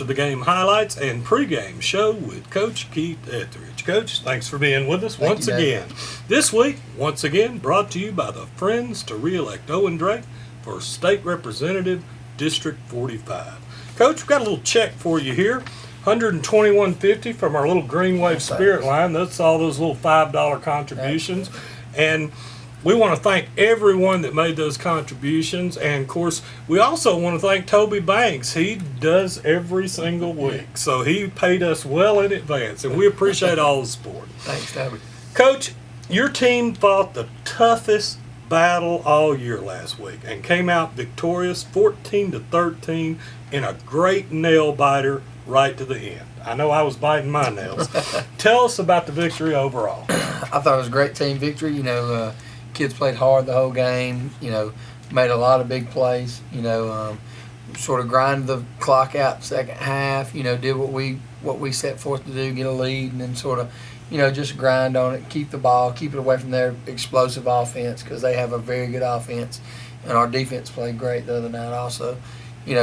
to the game highlights and pregame show with Coach Keith Etheredge. Coach, thanks for being with us once again. This week, once again, brought to you by the Friends to Re-elect Owen Drake for State Representative District 45. Coach, we've got a little check for you here. $121.50 from our little Green Wave Spirit line. That's all those little $5 contributions. And we want to thank everyone that made those contributions. And, of course, we also want to thank Toby Banks. He does every single week. So he paid us well in advance, and we appreciate all the support. Thanks, Toby. Coach, your team fought the toughest battle all year last week and came out victorious 14-13 in a great nail biter right to the end. I know I was biting my nails. Tell us about the victory overall. I thought it was a great team victory. Kids played hard the whole game, made a lot of big plays, sort of grinded the clock out second half, did what we set forth to do, get a lead, and then sort of, just grind on it, keep the ball, keep it away from their explosive offense, because they have a very good offense, and our defense played great the other night also. We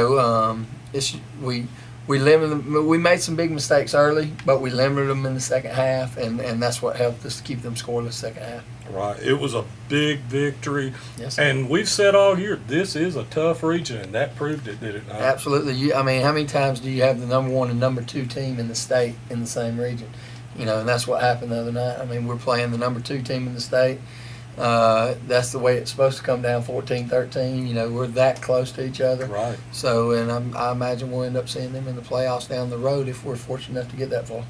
made some big mistakes early, but we limited them in the second half, and that's what helped us to keep them scoreless second half. Right. It was a big victory. Yes, and we've said all year, this is a tough region, and that proved it, did it not? Absolutely. How many times do you have the number 1 and number 2 team in the state in the same region? And that's what happened the other night. We're playing the number 2 team in the state. That's the way it's supposed to come down, 14-13. We're that close to each other. Right. So, and I imagine we'll end up seeing them in the playoffs down the road if we're fortunate enough to get that far.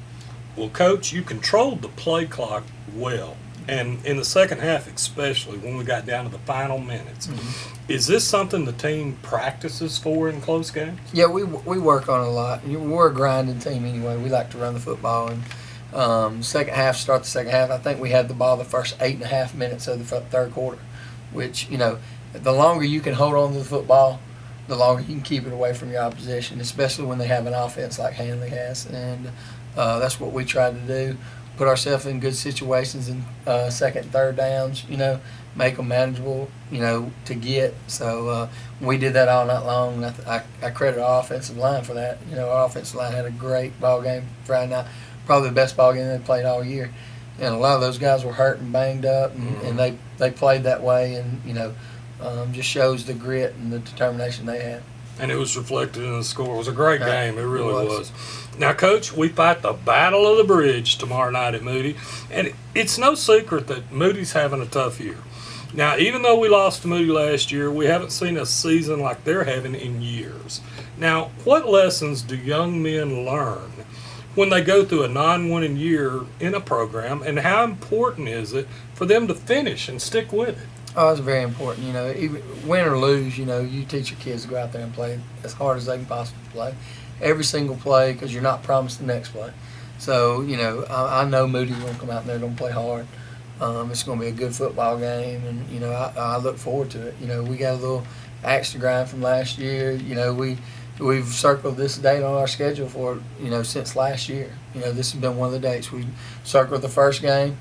Well, Coach, you controlled the play clock well. And in the second half especially, when we got down to the final minutes, is this something the team practices for in close games? Yeah, we work on it a lot. We're a grinding team anyway. We like to run the football. And start the second half, I think we had the ball the first 8.5 minutes of the third quarter, which, the longer you can hold on to the football, the longer you can keep it away from your opposition, especially when they have an offense like Handley has. And that's what we tried to do. Put ourselves in good situations in second and third downs, make them manageable, to get. So we did that all night long, and I credit our offensive line for that. Our offensive line had a great ball game Friday night, probably the best ball game they played all year. And a lot of those guys were hurt and banged up, and they played that way, and just shows the grit and the determination they had. And it was reflected in the score. It was a great game. It really was. Now, Coach, we fight the Battle of the Bridge tomorrow night at Moody. And it's no secret that Moody's having a tough year. Now, even though we lost to Moody last year, we haven't seen a season like they're having in years. Now, what lessons do young men learn when they go through a non-winning year in a program, and how important is it for them to finish and stick with it? Oh, it's very important. Even win or lose, you teach your kids to go out there and play as hard as they can possibly play. Every single play, because you're not promised the next play. So, I know Moody's going to come out there and play hard. It's going to be a good football game, and, I look forward to it. We got a little axe to grind from last year. We've circled this date on our schedule for, since last year. This has been one of the dates. We circled the first game.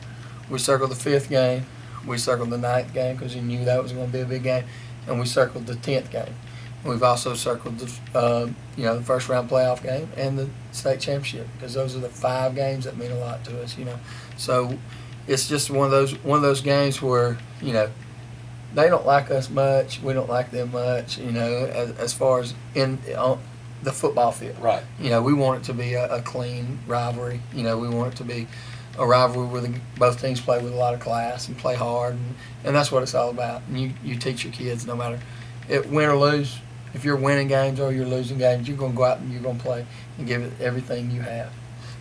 We circled the 5th game. We circled the 9th game because we knew that was going to be a big game, and we circled the 10th game. We've also circled the first round playoff game and the state championship, because those are the 5 games that mean a lot to us. So it's just one of those games where they don't like us much, we don't like them much. As far as on the football field, right? We want it to be a clean rivalry. We want it to be a rivalry where both teams play with a lot of class and play hard, and that's what it's all about. And you teach your kids, no matter win or lose, if you're winning games or you're losing games, you're going to go out and you're going to play and give it everything you have.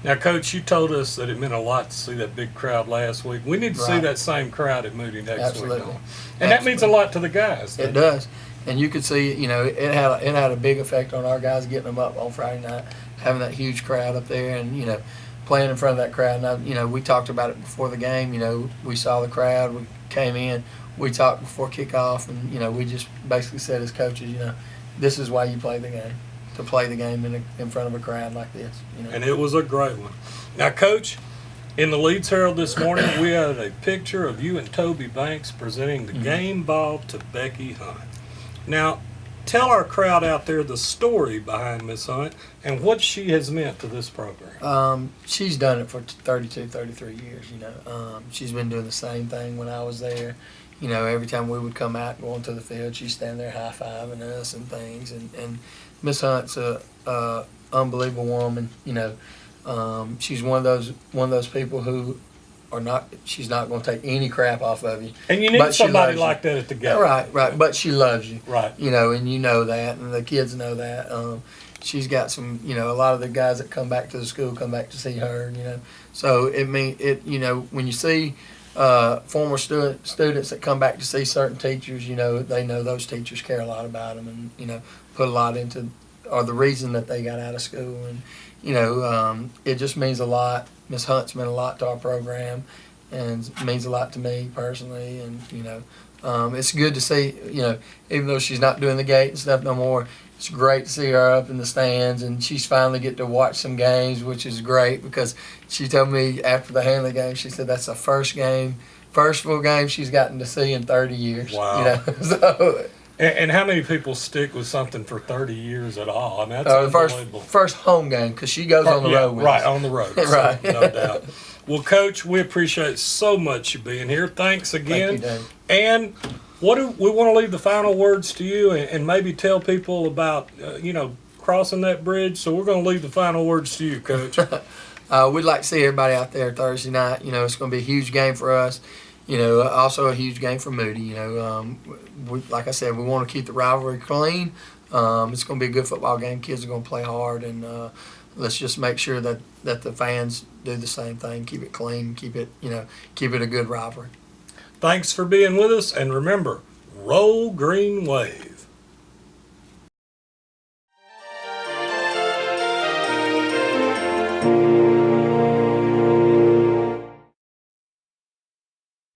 Now, Coach, you told us that it meant a lot to see that big crowd last week. We need to see that same crowd at Moody next week. And that means a lot to the guys. It does. And you could see, it had a big effect on our guys getting them up on Friday night, having that huge crowd up there, and playing in front of that crowd. Now, we talked about it before the game. We saw the crowd. We came in. We talked before kickoff, and we just basically said as coaches, this is why you play the game, to play the game in front of a crowd like this. And it was a great one. Now, Coach, in the Leeds Herald this morning, we had a picture of you and Toby Banks presenting the game ball to Becky Hunt. Now, tell our crowd out there the story behind Miss Hunt and what she has meant to this program. She's done it for 32, 33 years, you know. She's been doing the same thing when I was there. You know, every time we would come out and go onto the field, she'd stand there high-fiving us and things. And Miss Hunt's a unbelievable woman, you know. She's one of those people who she's not going to take any crap off of you. And you need somebody like that at the game. Right. But she loves you. Right. You know, and you know that, and the kids know that. She's got some, you know, a lot of the guys that come back to the school come back to see her, you know. So you know, when you see former students that come back to see certain teachers, you know, they know those teachers care a lot about them and, you know, put a lot into, or the reason that they got out of school. And, you know, it just means a lot. Miss Hunt's meant a lot to our program and means a lot to me personally. And, you know, it's good to see, you know, even though she's not doing the gate and stuff no more, it's great to see her up in the stands, and she's finally get to watch some games, which is great because she told me after the Handley game, she said that's the first full game she's gotten to see in 30 years. Wow. You know, so. And how many people stick with something for 30 years at all? I mean, that's unbelievable. First home game, because she goes on the road with us. Right, on the road. Right. So, no doubt. Well, Coach, we appreciate so much you being here. Thanks again. Thank you, Dave. And we want to leave the final words to you and maybe tell people about, you know, crossing that bridge. So we're going to leave the final words to you, Coach. We'd like to see everybody out there Thursday night. You know, it's going to be a huge game for us. You know, also a huge game for Moody. You know, like I said, we want to keep the rivalry clean. It's going to be a good football game. Kids are going to play hard, and let's just make sure that the fans do the same thing. Keep it clean. Keep it a good rivalry. Thanks for being with us, and remember, roll green wave.